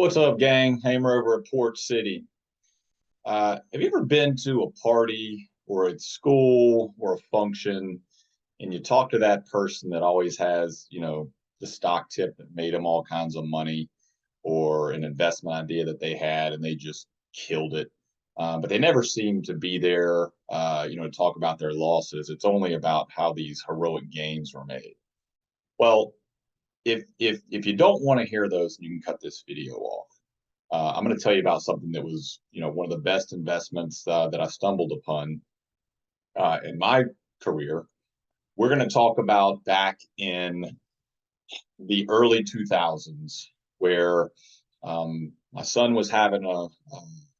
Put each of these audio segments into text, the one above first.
What's up, gang? Hamer over at Port City. Have you ever been to a party or at school or a function and you talk to that person that always has, the stock tip that made them all kinds of money or an investment idea that they had and they just killed it? But they never seem to be there, to talk about their losses. It's only about how these heroic gains were made. Well, if you don't want to hear those, you can cut this video off. I'm going to tell you about something that was, one of the best investments that I stumbled upon in my career. We're going to talk about back in the early 2000s, where my son was having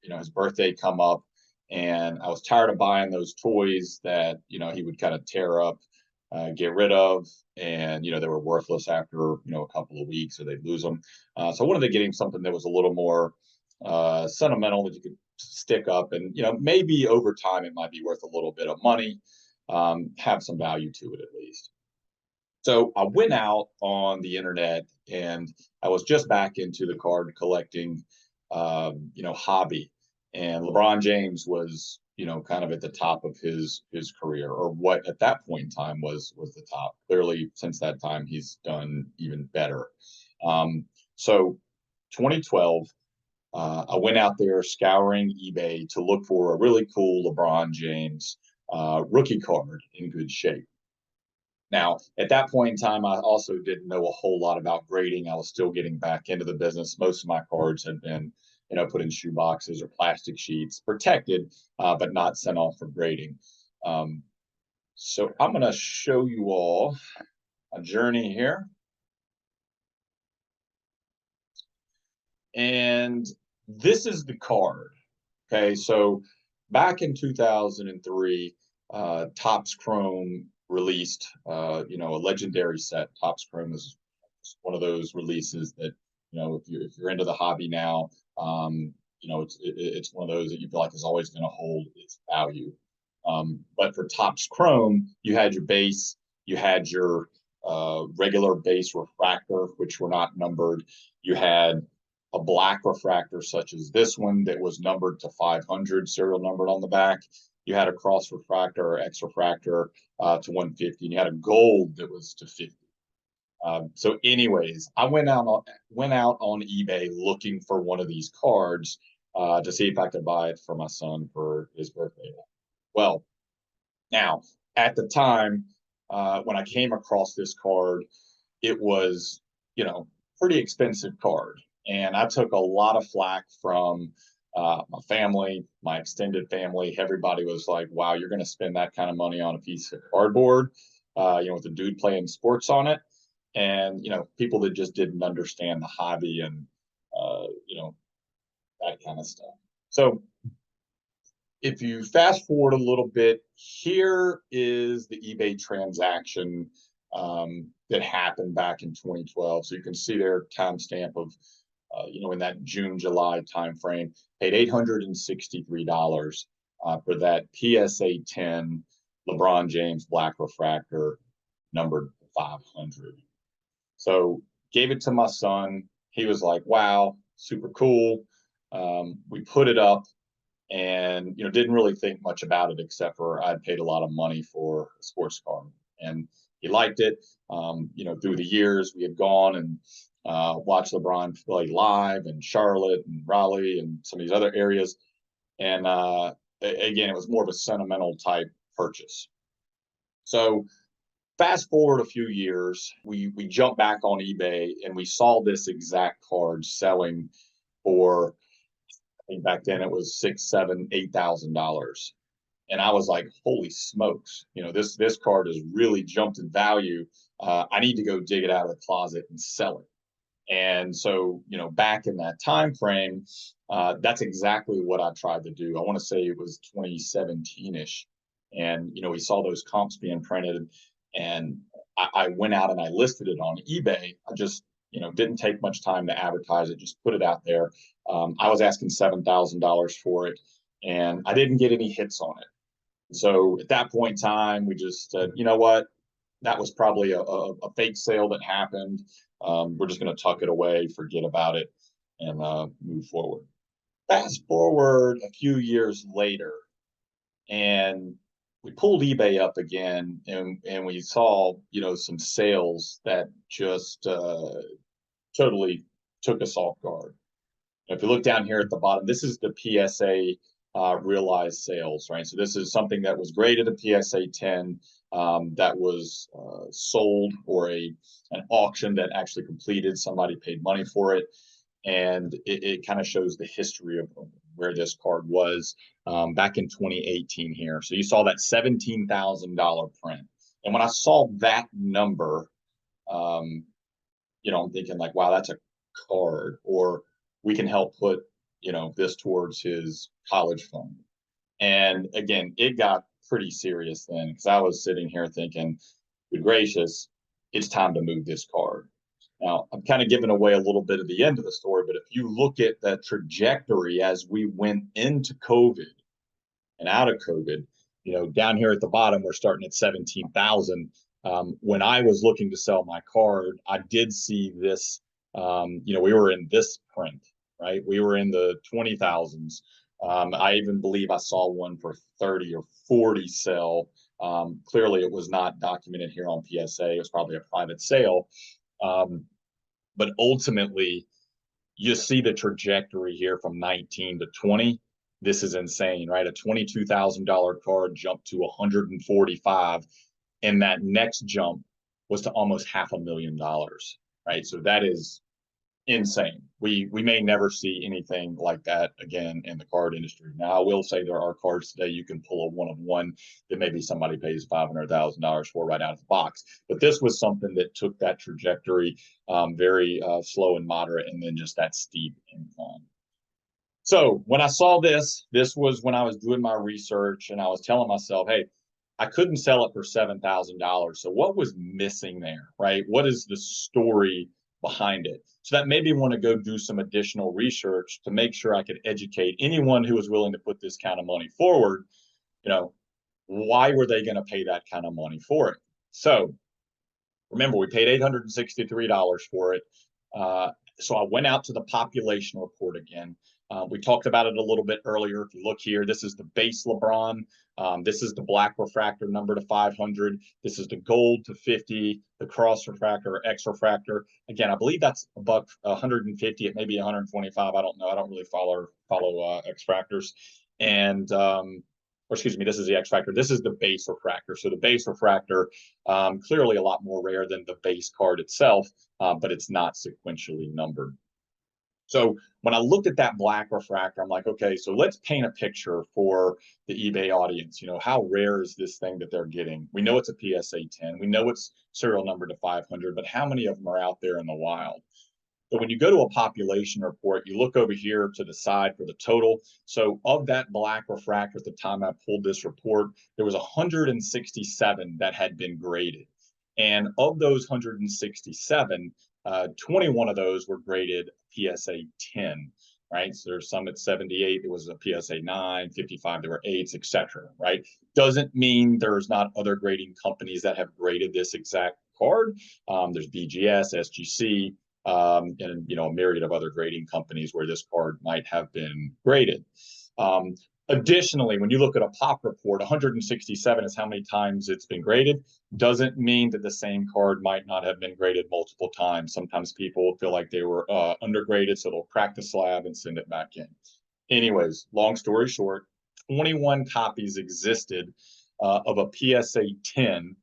his birthday come up, and I was tired of buying those toys that he would kind of tear up, get rid of, and they were worthless after a couple of weeks or they'd lose them. So I wanted to get him something that was a little more sentimental that you could stick up, and maybe over time it might be worth a little bit of money, have some value to it at least. So I went out on the internet and I was just back into the card collecting, hobby. And LeBron James was, kind of at the top of his career, or what at that point in time was the top. Clearly, since that time, he's done even better. So 2012, I went out there scouring eBay to look for a really cool LeBron James rookie card in good shape. Now, at that point in time, I also didn't know a whole lot about grading. I was still getting back into the business. Most of my cards had been, put in shoe boxes or plastic sheets, protected, but not sent off for grading. So I'm going to show you all a journey here. And this is the card. Okay, so back in 2003, Topps Chrome released, a legendary set. Topps Chrome is one of those releases that, if you're into the hobby now, it's one of those that you feel like is always going to hold its value. But for Topps Chrome, you had your base, you had your regular base refractor, which were not numbered. You had a black refractor such as this one that was numbered to 500, serial numbered on the back. You had a cross refractor or X refractor to 150, and you had a gold that was to 50. So anyways, I went out on eBay looking for one of these cards to see if I could buy it for my son for his birthday. Well, now at the time when I came across this card, it was, pretty expensive card. And I took a lot of flack from my family, my extended family. Everybody was like, wow, you're going to spend that kind of money on a piece of cardboard, with a dude playing sports on it. And, people that just didn't understand the hobby and, that kind of stuff. So if you fast forward a little bit, here is the eBay transaction that happened back in 2012. So you can see their timestamp of, in that June, July timeframe, paid $863 for that PSA 10 LeBron James black refractor numbered 500. So gave it to my son. He was like, wow, super cool. We put it up and, didn't really think much about it except for I'd paid a lot of money for a sports card. And he liked it. Through the years, we had gone and watched LeBron play live in Charlotte and Raleigh and some of these other areas. And again, it was more of a sentimental type purchase. So fast forward a few years, we jumped back on eBay and we saw this exact card selling for, I think back then it was $6,000, $7,000, $8,000. And I was like, holy smokes, this card has really jumped in value. I need to go dig it out of the closet and sell it. And so, back in that time frame, that's exactly what I tried to do. I want to say it was 2017-ish. And, we saw those comps being printed, and I went out and I listed it on eBay. I just, didn't take much time to advertise it, just put it out there. I was asking $7,000 for it, and I didn't get any hits on it. So at that point in time, we just said, you know what? That was probably a fake sale that happened. We're just going to tuck it away, forget about it. and move forward. Fast forward a few years later, and we pulled eBay up again, and we saw, some sales that just totally took us off guard. If you look down here at the bottom, this is the PSA realized sales, right? So this is something that was graded a PSA 10 that was sold, or an auction that actually completed. Somebody paid money for it, and it kind of shows the history of where this card was back in 2018 here. So you saw that $17,000 print, and when I saw that number, I'm thinking like, wow, that's a card, or we can help put, this towards his college fund. And again, it got pretty serious then, because I was sitting here thinking, good gracious, it's time to move this card. Now, I'm kind of giving away a little bit of the end of the story, but if you look at the trajectory as we went into COVID and out of COVID, down here at the bottom, we're starting at 17,000. When I was looking to sell my card, I did see this, we were in this print, right? We were in the 20,000s. I even believe I saw one for 30 or 40 sell. Clearly, it was not documented here on PSA. It was probably a private sale. But ultimately, you see the trajectory here from 19 to 20. This is insane, right? A $22,000 card jumped to 145, and that next jump was to almost $500,000, right? So that is insane. We may never see anything like that again in the card industry. Now, I will say there are cards today you can pull a one-of-one that maybe somebody pays $500,000 for right out of the box. But this was something that took that trajectory very slow and moderate, and then just that steep incline. So when I saw this was when I was doing my research, and I was telling myself, hey, I couldn't sell it for $7,000. So what was missing there, right? What is the story behind it? So that made me want to go do some additional research to make sure I could educate anyone who was willing to put this kind of money forward. Why were they going to pay that kind of money for it? So remember, we paid $863 for it. So I went out to the population report again. We talked about it a little bit earlier. If you look here, this is the base Lebron. This is the black refractor number to 500. This is the gold to 50, the cross refractor or X refractor. Again, I believe that's about 150. It may be 125. I don't know. I don't really follow X fractors. And or excuse me, this is the X factor. This is the base refractor. So the base refractor, clearly a lot more rare than the base card itself, but it's not sequentially numbered. So when I looked at that black refractor, I'm like, okay, so let's paint a picture for the eBay audience. How rare is this thing that they're getting? We know it's a PSA 10. We know it's serial number to 500, but how many of them are out there in the wild? So when you go to a population report, you look over here to the side for the total. So of that black refractor at the time I pulled this report, there was 167 that had been graded. And of those 167, 21 of those were graded PSA 10, right? So there's some at 78, it was a PSA 9, 55, there were 8s, etc., right? Doesn't mean there's not other grading companies that have graded this exact card. There's BGS, SGC, and a myriad of other grading companies where this card might have been graded. Additionally, when you look at a pop report, 167 is how many times it's been graded. Doesn't mean that the same card might not have been graded multiple times. Sometimes people feel like they were undergraded, so they'll crack the slab and send it back in. Anyways, long story short, 21 copies existed of a PSA 10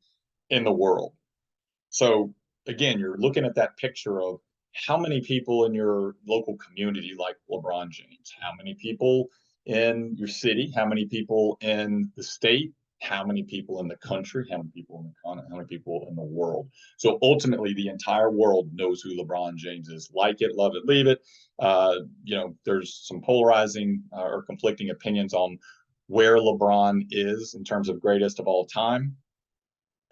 in the world. So again, you're looking at that picture of how many people in your local community like LeBron James, how many people in your city, how many people in the state, how many people in the country, how many people in the continent, how many people in the world. So ultimately, the entire world knows who LeBron James is. Like it, love it, leave it. There's some polarizing or conflicting opinions on where LeBron is in terms of greatest of all time.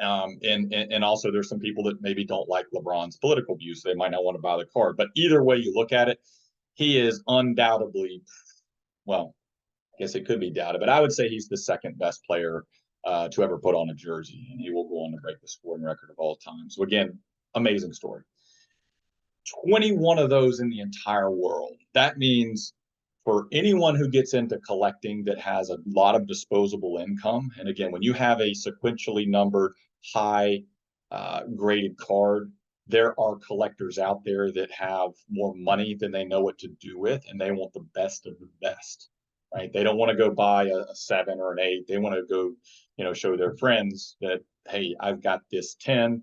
And also there's some people that maybe don't like LeBron's political views, so they might not want to buy the card. But either way you look at it, he is undoubtedly, well, I guess it could be doubted, but I would say he's the second best player to ever put on a jersey, and he will go on to break the scoring record of all time. So again, amazing story. 21 of those in the entire world. That means for anyone who gets into collecting that has a lot of disposable income, and again, when you have a sequentially numbered high graded card, there are collectors out there that have more money than they know what to do with, and they want the best of the best, right? They don't want to go buy a 7 or an 8. They want to go, show their friends that, hey, I've got this 10.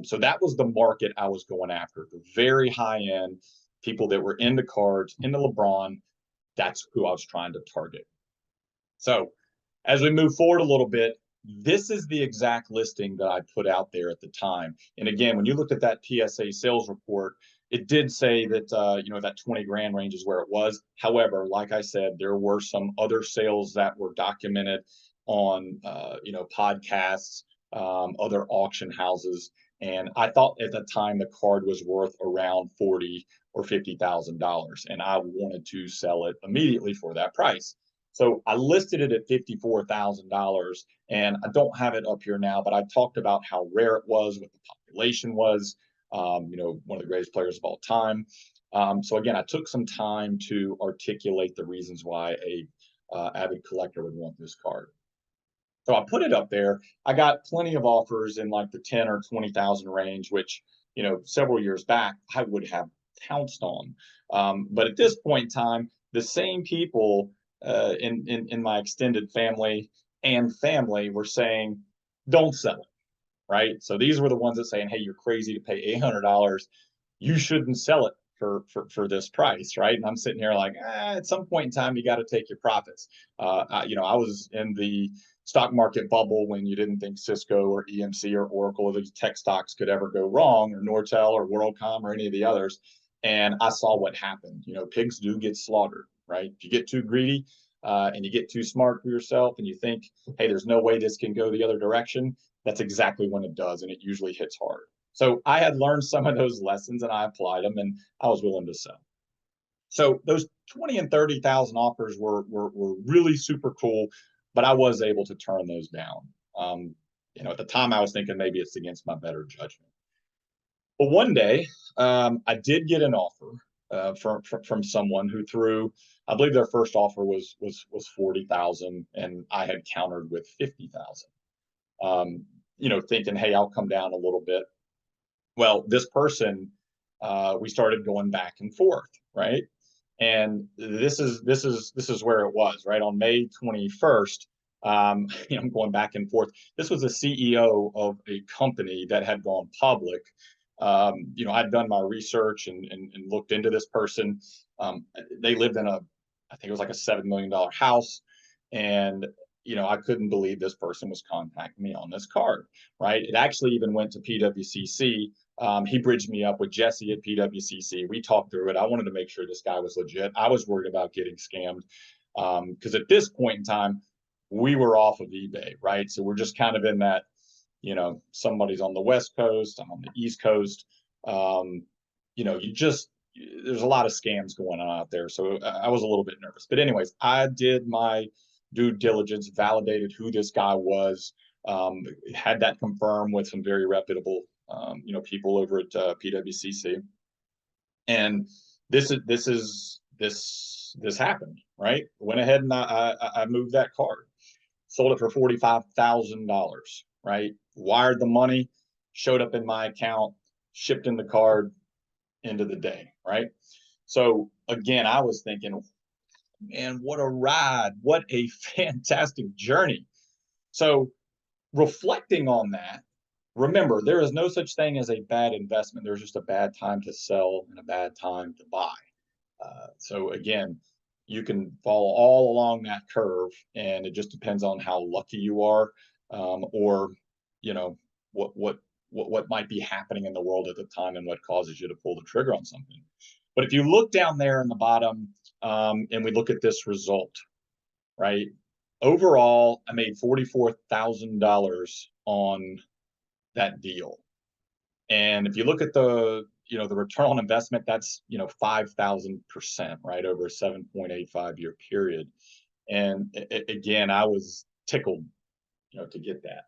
So that was the market I was going after, the very high end people that were into cards, into LeBron. That's who I was trying to target. So as we move forward a little bit, this is the exact listing that I put out there at the time. And again, when you looked at that PSA sales report, it did say that that 20 grand range is where it was. However, like I said, there were some other sales that were documented on podcasts, other auction houses, and I thought at the time the card was worth around $40,000 or $50,000, and I wanted to sell it immediately for that price. So I listed it at $54,000, and I don't have it up here now, but I talked about how rare it was, what the population was, one of the greatest players of all time. So again, I took some time to articulate the reasons why a avid collector would want this card. So I put it up there. I got plenty of offers in like the 10 or 20,000 range, which, several years back I would have pounced on. But at this point in time, the same people in my extended family and family were saying, don't sell it, right? So these were the ones that saying, hey, you're crazy to pay $800. You shouldn't sell it for this price, right? And I'm sitting here like, at some point in time, you got to take your profits. I was in the stock market bubble when you didn't think Cisco or EMC or Oracle or these tech stocks could ever go wrong, or Nortel or WorldCom or any of the others. And I saw what happened. Pigs do get slaughtered, right? If you get too greedy and you get too smart for yourself and you think, hey, there's no way this can go the other direction, that's exactly when it does. And it usually hits hard. So I had learned some of those lessons and I applied them, and I was willing to sell. So those 20 and 30,000 offers were really super cool, but I was able to turn those down. At the time I was thinking maybe it's against my better judgment. But one day I did get an offer from someone who threw, I believe their first offer was 40,000, and I had countered with 50,000. Thinking, hey, I'll come down a little bit. Well, this person, we started going back and forth, right? And this is where it was, right? On May 21st, I'm going back and forth. This was a CEO of a company that had gone public. I'd done my research and looked into this person. They lived in I think it was like a $7 million house. And I couldn't believe this person was contacting me on this card, right? It actually even went to PWCC. He bridged me up with Jesse at PWCC. We talked through it. I wanted to make sure this guy was legit. I was worried about getting scammed because at this point in time, we were off of eBay, right? So we're just kind of in that, somebody's on the West Coast, I'm on the East Coast. There's a lot of scams going on out there. So I was a little bit nervous. But anyways, I did my due diligence, validated who this guy was, had that confirmed with some very reputable people over at PWCC. And this happened, right? Went ahead and I moved that card, sold it for $45,000, right? Wired the money, showed up in my account, shipped in the card, end of the day, right? So again, I was thinking, man, what a ride, what a fantastic journey. So reflecting on that, remember, there is no such thing as a bad investment. There's just a bad time to sell and a bad time to buy. So again, you can follow all along that curve, and it just depends on how lucky you are, or what might be happening in the world at the time and what causes you to pull the trigger on something. But if you look down there in the bottom, and we look at this result, right? Overall, I made $44,000 on that deal. And if you look at the return on investment, that's 5,000%, right, over a 7.85-year period. And again, I was tickled, to get that.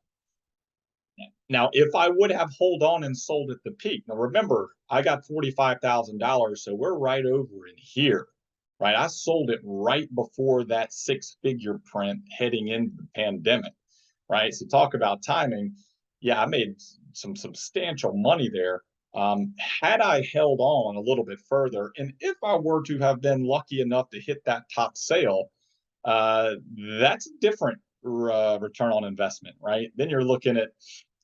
Now, if I would have hold on and sold at the peak, now remember, I got $45,000, so we're right over in here, right? I sold it right before that six-figure print heading into the pandemic, right? So talk about timing. Yeah, I made some substantial money there. Had I held on a little bit further, and if I were to have been lucky enough to hit that top sale, uh, that's a different return on investment, right? Then you're looking at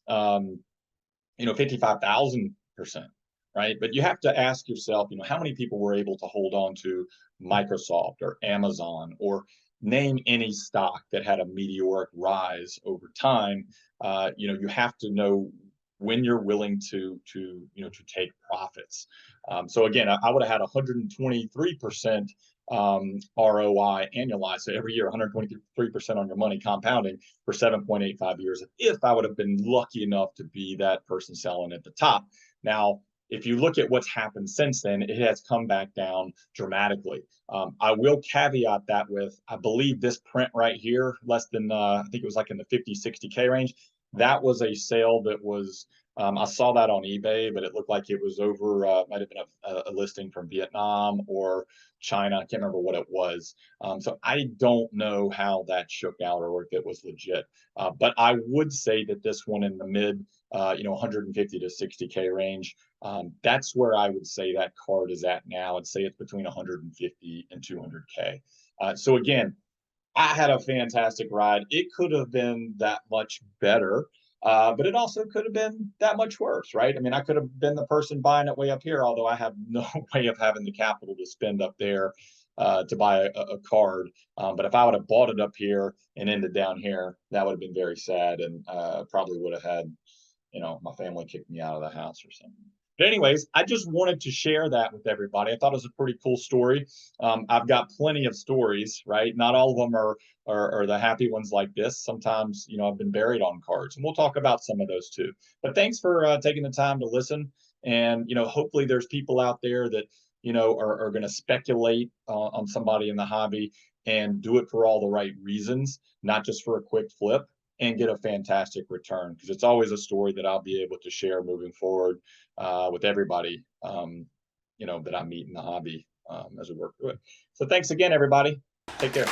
55,000%, right? But you have to ask yourself, how many people were able to hold on to Microsoft or Amazon or name any stock that had a meteoric rise over time. You have to know when you're willing to take profits. So again, I would have had 123% ROI annualized. So every year, 123% on your money compounding for 7.85 years if I would have been lucky enough to be that person selling at the top. Now, if you look at what's happened since then, it has come back down dramatically. I will caveat that with, I believe this print right here, less than, I think it was like in the 50, 60K range. That was a sale that was, I saw that on eBay, but it looked like it was over, might have been a listing from Vietnam or China. I can't remember what it was. So I don't know how that shook out or if it was legit. But I would say that this one in the mid, 150 to 60K range, that's where I would say that card is at now. I'd say it's between 150 and 200K. So again, I had a fantastic ride. It could have been that much better, but it also could have been that much worse, right? I mean, I could have been the person buying it way up here, although I have no way of having the capital to spend up there to buy a card. But if I would have bought it up here and ended down here, that would have been very sad, and probably would have had, my family kicked me out of the house or something. But anyways, I just wanted to share that with everybody. I thought it was a pretty cool story. I've got plenty of stories, right? Not all of them are the happy ones like this. Sometimes, I've been buried on cards, and we'll talk about some of those too. But thanks for taking the time to listen. And, hopefully there's people out there that, are going to speculate on somebody in the hobby and do it for all the right reasons, not just for a quick flip, and get a fantastic return, because it's always a story that I'll be able to share moving forward with everybody, that I meet in the hobby as we work through it. So thanks again, everybody. Take care.